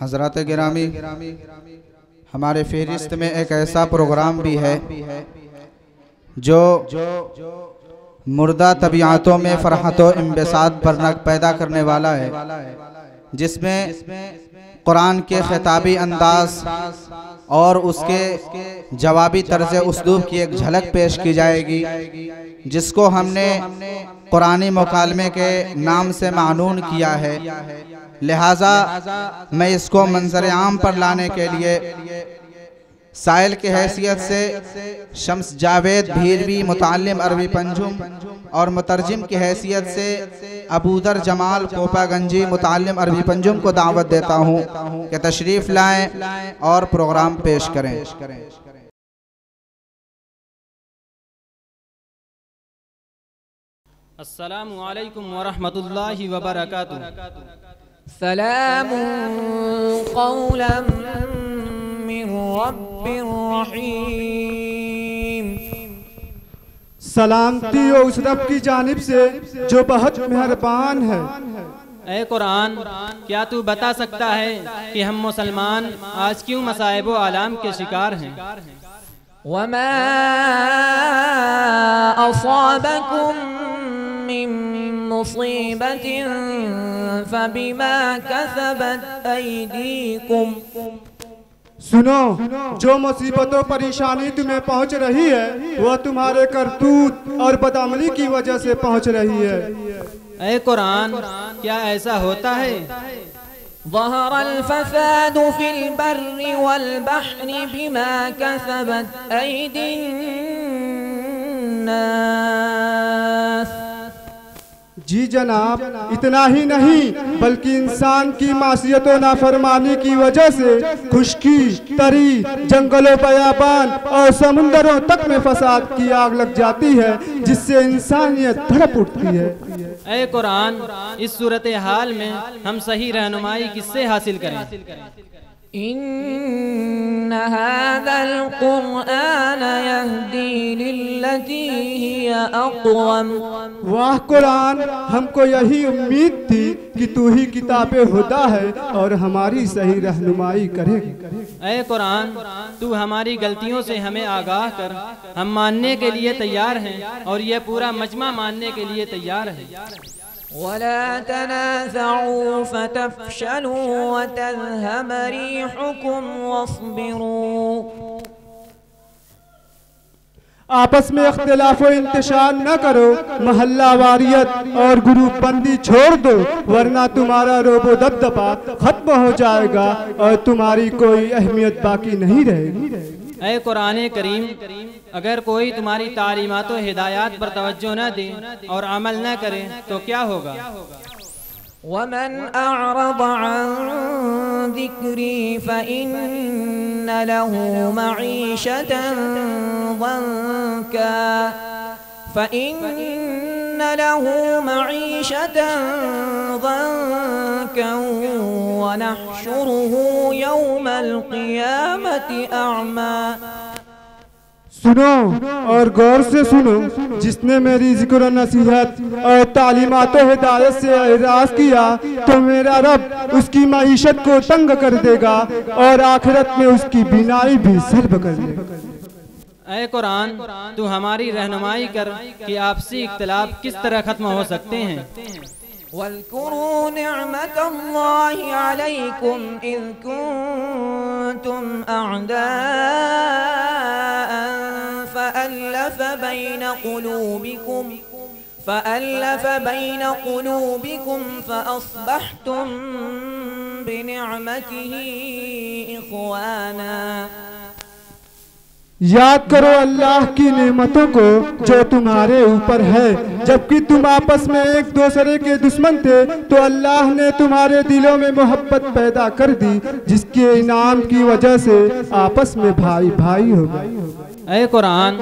حضرات گرامی، ہمارے فہرست میں ایک ایسا پروگرام بھی ہے جو مردہ طبیعتوں میں فرحت و انبساط پیدا کرنے والا ہے، جس میں قرآن کے خطابی انداز اور اس کے جوابی طرز اسلوب کی ایک جھلک پیش کی جائے گی، جس کو ہم نے قرآنی مکالمے کے نام سے معنون کیا ہے۔ لہٰذا میں اس کو منظر عام پر لانے کے لیے سائل کی حیثیت سے شمس جاوید بھیروی متعلم عربی پنجم اور مترجم کی حیثیت سے ابوذر جمال کوپا گنجی متعلم عربی پنجم کو دعوت دیتا ہوں کہ تشریف لائیں اور پروگرام پیش کریں۔ السلام علیکم ورحمۃ اللہ وبرکاتہ۔ سلام قولا من رب رحیم۔ سلامتی ہو اس رب کی جانب سے جو بہت مہربان ہے۔ اے قرآن، کیا تو بتا سکتا ہے کہ ہم مسلمان آج کیوں مصائب و آلام کے شکار ہیں؟ وما اصابکم من مصیبت فبما کسبت ایدیکم۔ سنو، جو مصیبت و پریشانی تمہیں پہنچ رہی ہے وہ تمہارے کرتوت اور بدعملی کی وجہ سے پہنچ رہی ہے۔ اے قرآن، کیا ایسا ہوتا ہے؟ ظہر الفساد فی البر والبحر بما کسبت ایدی الناس۔ جی جناب، اتنا ہی نہیں بلکہ انسان کی معصیت و نافرمانی کی وجہ سے خشکی، تری، جنگل و بیابان اور سمندروں تک میں فساد کی آگ لگ جاتی ہے، جس سے انسانیت تڑپ اٹھتی ہے۔ اے قرآن، اس صورتحال میں ہم صحیح رہنمائی کس سے حاصل کریں؟ ان هذا القرآن يهدي للتي هي اقوم۔ واہ قرآن، ہم کو یہی امید تھی کہ تو ہی کتاب ہدیٰ ہے اور ہماری صحیح رہنمائی کرے گی۔ اے قرآن، تو ہماری غلطیوں سے ہمیں آگاہ کر، ہم ماننے کے لیے تیار ہیں اور یہ پورا مجمع ماننے کے لیے تیار ہے۔ ولا تنازعوا فتفشلوا وتذهب ريحكم واصبروا۔ آپس میں اختلاف و انتشار نہ کرو، محلہ واریت اور گروپ بندی چھوڑ دو، ورنہ تمہارا روب و دبدبا ختم ہو جائے گا اور تمہاری کوئی اہمیت باقی نہیں رہے گی۔ اے قرآن کریم، اگر کوئی تمہاری تعلیمات و ہدایات پر توجہ نہ دے اور عمل نہ کرے تو کیا ہوگا؟ ومن اعرض عن ذکری فإن له معیشة ضنکا فإن له معیشة ضنکا ونحشره يوم القیامة اعما۔ سنو اور غور سے سنو، جس نے میری ذکر و نصیحت اور تعلیمات و ہدایت سے اعراض کیا تو میرا رب اس کی معیشت کو تنگ کر دے گا اور آخرت میں اس کی بینائی بھی سلب کر دے گا۔ اے قرآن، تو ہماری رہنمائی کر کہ آپسی اختلاف کس طرح ختم ہو سکتے ہیں۔ واذکروا نعمت اللہ علیکم اذ کنتم اعداء فألف بین قلوبکم فأصبحتم بنعمته اخوانا۔ یاد کرو اللہ کی نعمتوں کو جو تمہارے اوپر ہے، جبکہ تم آپس میں ایک دوسرے کے دشمن تھے تو اللہ نے تمہارے دلوں میں محبت پیدا کر دی، جس کے انعام کی وجہ سے آپس میں بھائی بھائی ہو گئے۔ اے قرآن،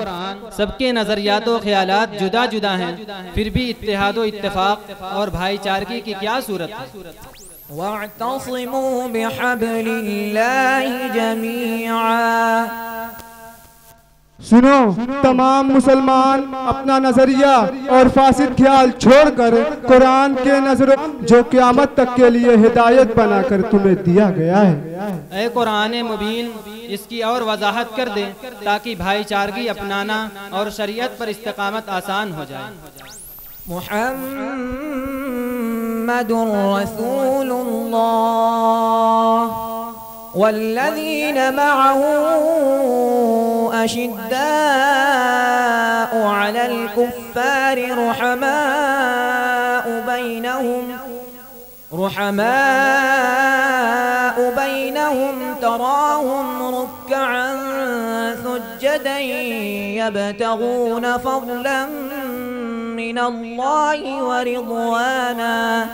سب کے نظریات و خیالات جدا جدا ہیں، پھر بھی اتحاد و اتفاق اور بھائی چارگی کی کیا صورت ہے؟ وَاعْتَصِمُوا بِحَبْلِ اللَّهِ جَمِيعًا۔ سنو تمام مسلمان اپنا نظریہ اور فاسد خیال چھوڑ کر قرآن کے نظروں جو قیامت تک کے لیے ہدایت بنا کر تمہیں دیا گیا ہے. اے قرآن مبین اس کی اور وضاحت کر دے تاکہ بھائی چارگی اپنانا اور شریعت پر استقامت آسان ہو جائے. محمد رسول اللہ والذین معه أشداء على الكفار رحماء بينهم تراهم ركعا سجدا يبتغون فضلا من الله ورضوانا.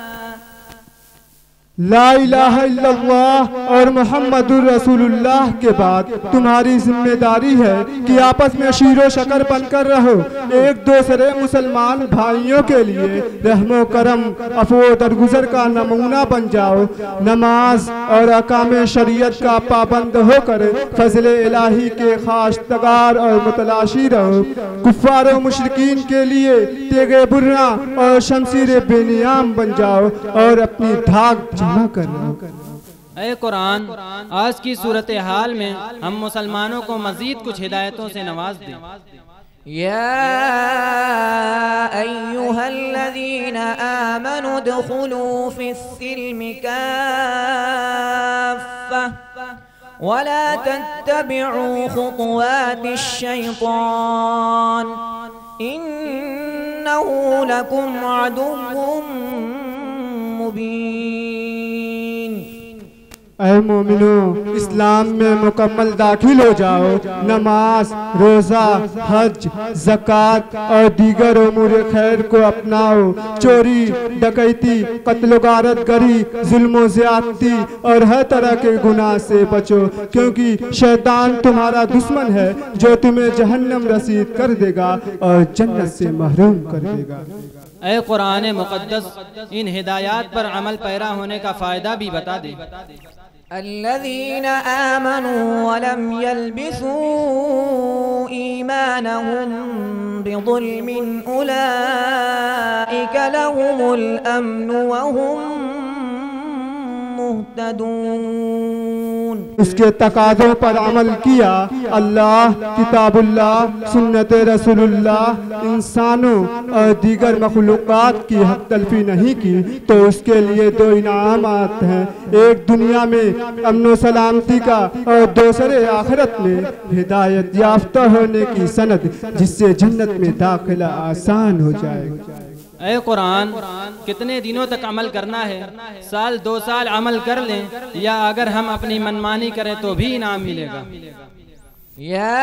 لا الہ الا اللہ اور محمد الرسول اللہ کے بعد تمہاری ذمہ داری ہے کہ آپس میں شیر و شکر بن کر رہو، ایک دوسرے مسلمان بھائیوں کے لیے رحم و کرم عفو و درگزر کا نمونہ بن جاؤ، نماز اور احکام شریعت کا پابند ہو کر فضل الہی کے خواستگار اور متلاشی رہو، کفار و مشرکین کے لیے تیغ برنا اور شمشیر بے نیام بن جاؤ اور اپنی دھاک اے قرآن آج کی صورتحال میں ہم مسلمانوں کو مزید کچھ ہدایتوں سے نواز دیں. یا ایہا الذین آمنوا ادخلوا فی السلم کافہ ولا تتبعوا خطوات الشیطان انہو لکم عدو مبین. اے مومنو اسلام میں مکمل داخل ہو جاؤ، نماز، روزہ، حج، زکوٰۃ اور دیگر امور خیر کو اپناؤ، چوری، ڈکیتی، قتل و غارت گری، ظلم و زیادتی اور ہر طرح کے گناہ سے بچو، کیونکہ شیطان تمہارا دشمن ہے جو تمہیں جہنم رسید کر دے گا اور جنت سے محروم کر دے گا. اے قرآن مقدس ان ہدایات پر عمل پیرا ہونے کا فائدہ بھی بتا دے. الذين آمنوا ولم يلبسوا إيمانهم بظلم أولئك لهم الأمن وهم مهتدون. اس کے تقاضوں پر عمل کیا، اللہ، کتاب اللہ، سنت رسول اللہ، انسانوں اور دیگر مخلوقات کی حق تلفی نہیں کی تو اس کے لیے دو انعامات ہیں، ایک دنیا میں امن و سلامتی کا اور دوسرے آخرت میں ہدایت یافتہ ہونے کی سند جس سے جنت میں داخلہ آسان ہو جائے گا. اے قرآن کتنے دنوں تک عمل کرنا ہے؟ سال 2 سال عمل کر لیں یا اگر ہم اپنی منمانی کریں تو بھی انعام ملے گا. یا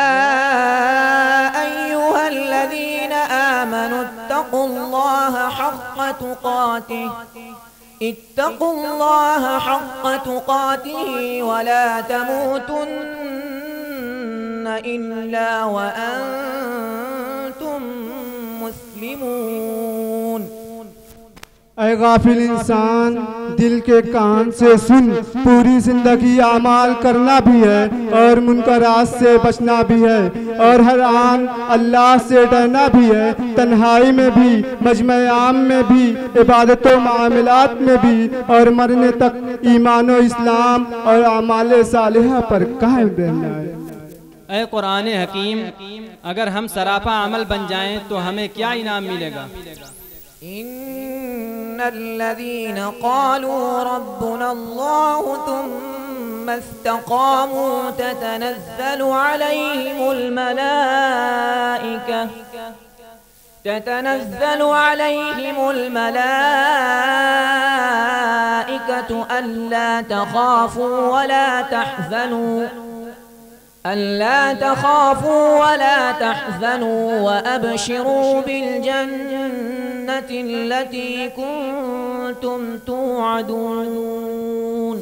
ایہا الذین آمنوا اتقوا اللہ حق تقاته اتقوا اللہ حق تقاته ولا تموتن الا وانتم مسلمون. اے غافل انسان دل کے کان سے سن، پوری زندگی اعمال کرنا بھی ہے اور منکرات سے بچنا بھی ہے اور ہر آن اللہ سے ڈرنا بھی ہے، تنہائی میں بھی، مجمع عام میں بھی، عبادت و معاملات میں بھی اور مرنے تک ایمان و اسلام اور اعمال صالحہ پر قائم رہنا ہے. اے قرآن حکیم اگر ہم سراپا عمل بن جائیں تو ہمیں کیا انعام ملے گا؟ ان الذين قالوا ربنا الله ثم استقاموا تتنزل عليهم الملائكة ألا تخافوا ولا تحزنوا وأبشروا بالجنة التي كنتم توعدون.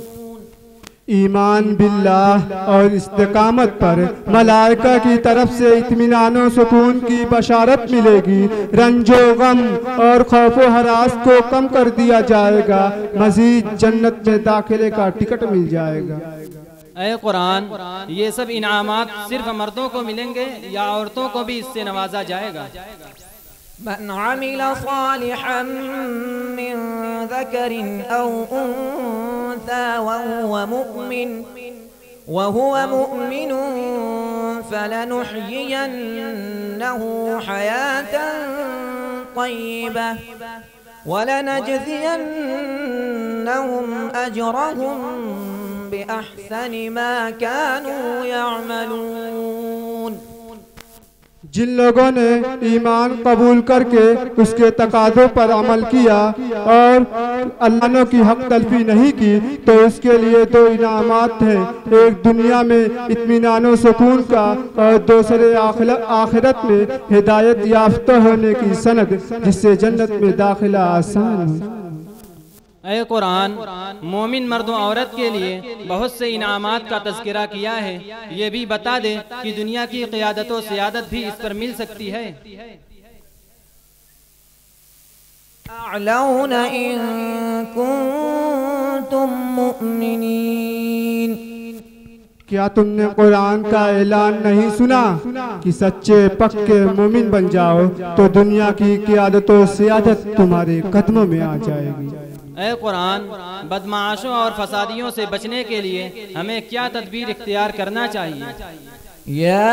ایمان باللہ اور استقامت پر ملائکہ کی طرف سے اطمینان و سکون کی بشارت ملے گی، رنج و غم اور خوف و ہراس کو کم کر دیا جائے گا، مزید جنت میں داخلے کا ٹکٹ مل جائے گا. اے قرآن یہ سب انعامات صرف مردوں کو ملیں گے یا عورتوں کو بھی اس سے نوازا جائے گا؟ من عمل صالحا من ذكر أو أنثى وهو مؤمن فلنحيينه حياة طيبة ولنجزينهم أجرهم بأحسن ما كانوا يعملون. جن لوگوں نے ایمان قبول کر کے اس کے تقاضوں پر عمل کیا اور اللہ کی حق تلفی نہیں کی تو اس کے لیے دو انعامات ہیں، ایک دنیا میں اطمینان و سکون کا اور دوسرے آخرت میں ہدایت یافتہ ہونے کی سند جس سے جنت میں داخلہ آسان ہو. اے قرآن مومن مرد و عورت کے لیے بہت سے انعامات کا تذکرہ کیا ہے، یہ بھی بتا دے کہ دنیا کی قیادت و سیادت بھی اس پر مل سکتی ہے. اعلون ان کنتم مؤمنین. کیا تم نے قرآن کا اعلان نہیں سنا کہ سچے پکے مومن بن جاؤ تو دنیا کی قیادت و سیادت تمہارے قدموں میں آ جائے گی. اے قرآن بدمعاشوں اور فسادیوں سے بچنے کے لیے ہمیں کیا تدبیر اختیار کرنا چاہیے؟ یا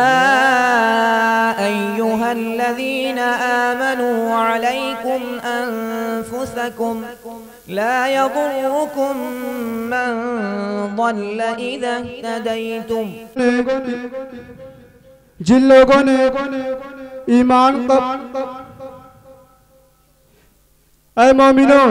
ایہا الذین آمنوا علیکم انفسکم لا یضرکم من ضل اذا اہتدیتم. جن لوگوں نے ایمان اے مومنو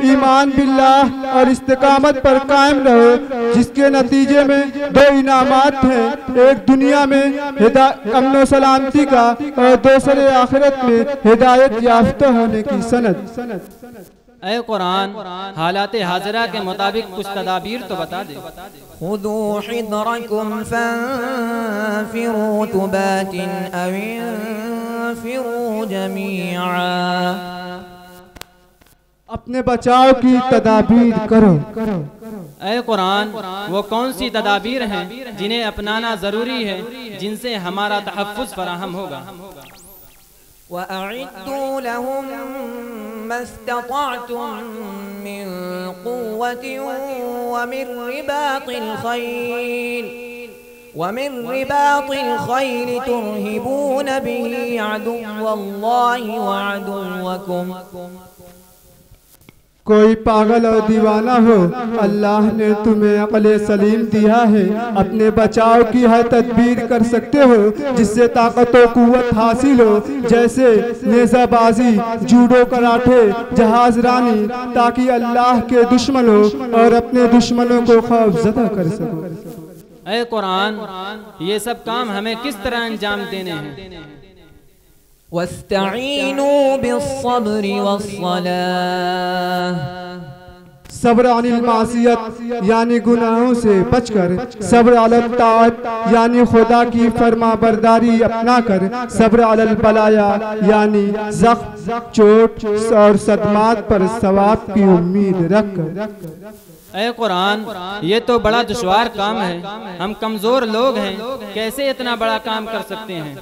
ایمان باللہ اور استقامت پر قائم رہو جس کے نتیجے میں دو انعامات ہیں، ایک دنیا میں امن و سلامتی کا اور دوسرے آخرت میں ہدایت یافتہ ہونے کی سند. اے قرآن حالات حاضرہ کے مطابق کچھ تدابیر تو بتا دے. خذوا حذرکم فانفروا ثبات او انفروا جميعا. اپنے بچاؤ کی تدابیر کرو. اے قرآن وہ کون سی تدابیر ہیں جنہیں اپنانا ضروری ہے جن سے ہمارا تحفظ فراہم ہوگا؟ وَأَعِدُّوا لَهُم مَّا اسْتَطَعْتُم مِّن قُوَّةٍ وَمِن رِّبَاطِ الْخَيْلِ تُرْهِبُونَ بِهِ عَدُوَّ اللَّهِ وَعَدُوَّكُمْ. کوئی پاگل اور دیوانہ ہو، اللہ نے تمہیں عقل سلیم دیا ہے، اپنے بچاؤ کی ہر تدبیر کر سکتے ہو جس سے طاقت و قوت حاصل ہو، جیسے نیزہ بازی، جوڈو کراٹے، جہاز رانی، تاکہ اللہ کے دشمنوں اور اپنے دشمنوں کو خوف زدہ کر سکو. اے قرآن یہ سب کام ہمیں کس طرح انجام دینے ہیں؟ وَاسْتَعِینُوا بِالصَّبْرِ وَالصَّلَاةِ. صبر عن المعصیت یعنی گناہوں سے بچ کر، صبر علی الطاعت یعنی خدا کی فرما برداری اپنا کر، صبر علی البلایا یعنی زخم، چوٹ اور صدمات پر ثواب کی امید رکھ کر. اے قرآن یہ تو بڑا دشوار کام ہے، ہم کمزور لوگ ہیں، کیسے اتنا بڑا کام کر سکتے ہیں؟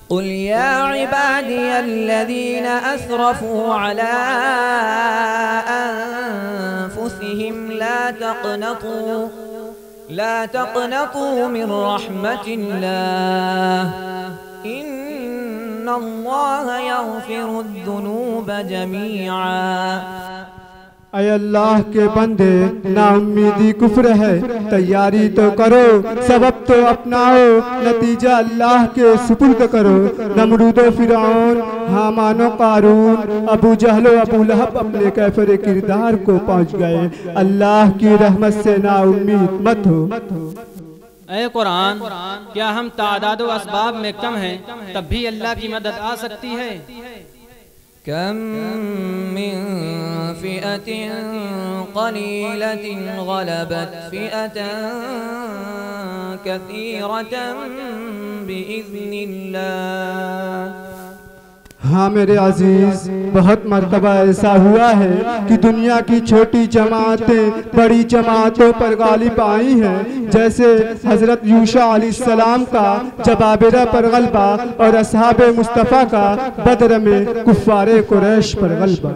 قل يا عبادي الذين أسرفوا على أنفسهم لا تقنطوا من رحمة الله إن الله يغفر الذنوب جميعا. اے اللہ کے بندے، نا امیدی کفر ہے، تیاری تو کرو، سبب تو اپناؤ، نتیجہ اللہ کے سپرد کرو. نمرود و فرعون، حامان و قارون، ابو جہل و ابو لہب اپنے کیفر کردار کو پہنچ گئے. اللہ کی رحمت سے نا امید مت ہو. اے قرآن کیا ہم تعداد و اسباب میں کم ہیں تب بھی اللہ کی مدد آ سکتی ہے؟ كم من فئة قليلة غلبت فئة كثيرة بإذن الله. ہاں میرے عزیز، بہت مرتبہ ایسا ہوا ہے کہ دنیا کی چھوٹی جماعتیں بڑی جماعتوں پر غالب آئی ہیں، جیسے حضرت یوشع علیہ السلام کا جبابرہ پر غلبہ اور اصحاب مصطفیٰ کا بدر میں کفار قریش پر غلبہ۔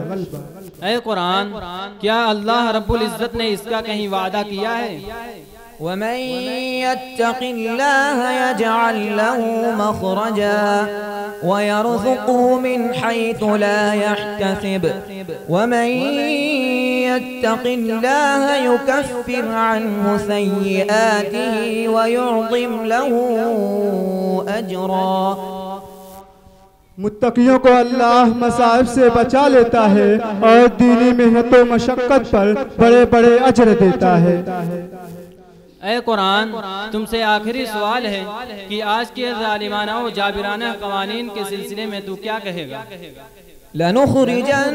اے قرآن، کیا اللہ رب العزت نے اس کا کہیں وعدہ کیا ہے؟ ومن يتق الله يجعل له مخرجا ويرزقه من حيث لا يحتسب ومن يتق الله يكفر عنه سيئاته ويعظم له أجرا۔ متقیوں کو اللہ مصائب سے بچا لیتا ہے اور دینی محنت و مشقت پر بڑے بڑے اجر دیتا ہے۔ اے قرآن، تم سے آخری سوال ہے کہ آج کے ظالمانہ و جابرانہ قوانین کے سلسلے میں تو کیا کہے گا؟ لَنُخْرِجَنَّكَ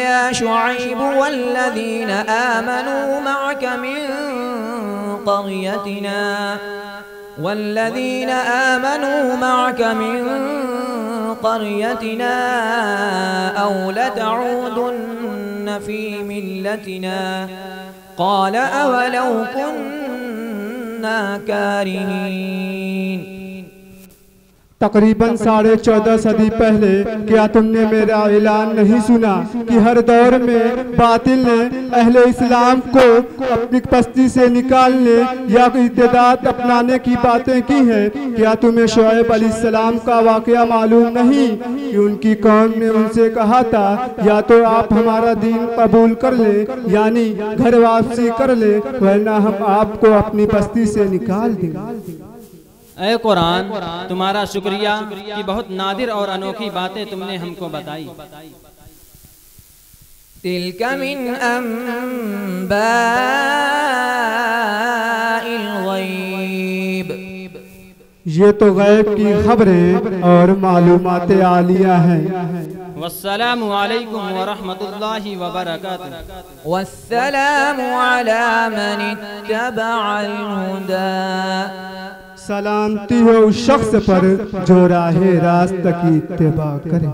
يَا شُعَيْبُ وَالَّذِينَ آمَنُوا مَعَكَ مِن قَرْيَتِنَا أَوْ لَتَعُودُنَّ فِي مِلَّتِنَا قال اولو كنا كارهين۔ تقریباً 14.5 صدی پہلے کیا تم نے میرا اعلان نہیں سنا کہ ہر دور میں باطل نے اہل اسلام کو اپنی پستی سے نکالنے یا ارتداد اپنانے کی باتیں کی ہیں؟ کیا تمہیں شعیب علیہ السلام کا واقعہ معلوم نہیں کہ ان کی قوم نے ان سے کہا تھا یا تو آپ ہمارا دین قبول کر لیں یعنی گھر واپسی کر لیں ورنہ ہم آپ کو اپنی بستی سے نکال دیں۔ اے قرآن، تمہارا شکریہ کہ بہت نادر اور انوکھی باتیں تم نے ہم کو بتائی۔ تلک من انباء الغیب، یہ تو غیب کی خبریں اور معلومات عالیہ ہیں۔ والسلام علیکم ورحمۃ اللہ وبرکاتہ۔ والسلام علی من اتبع الہدی، سلامتی ہو اس شخص پر جو راہ راست کی اتباع کرے۔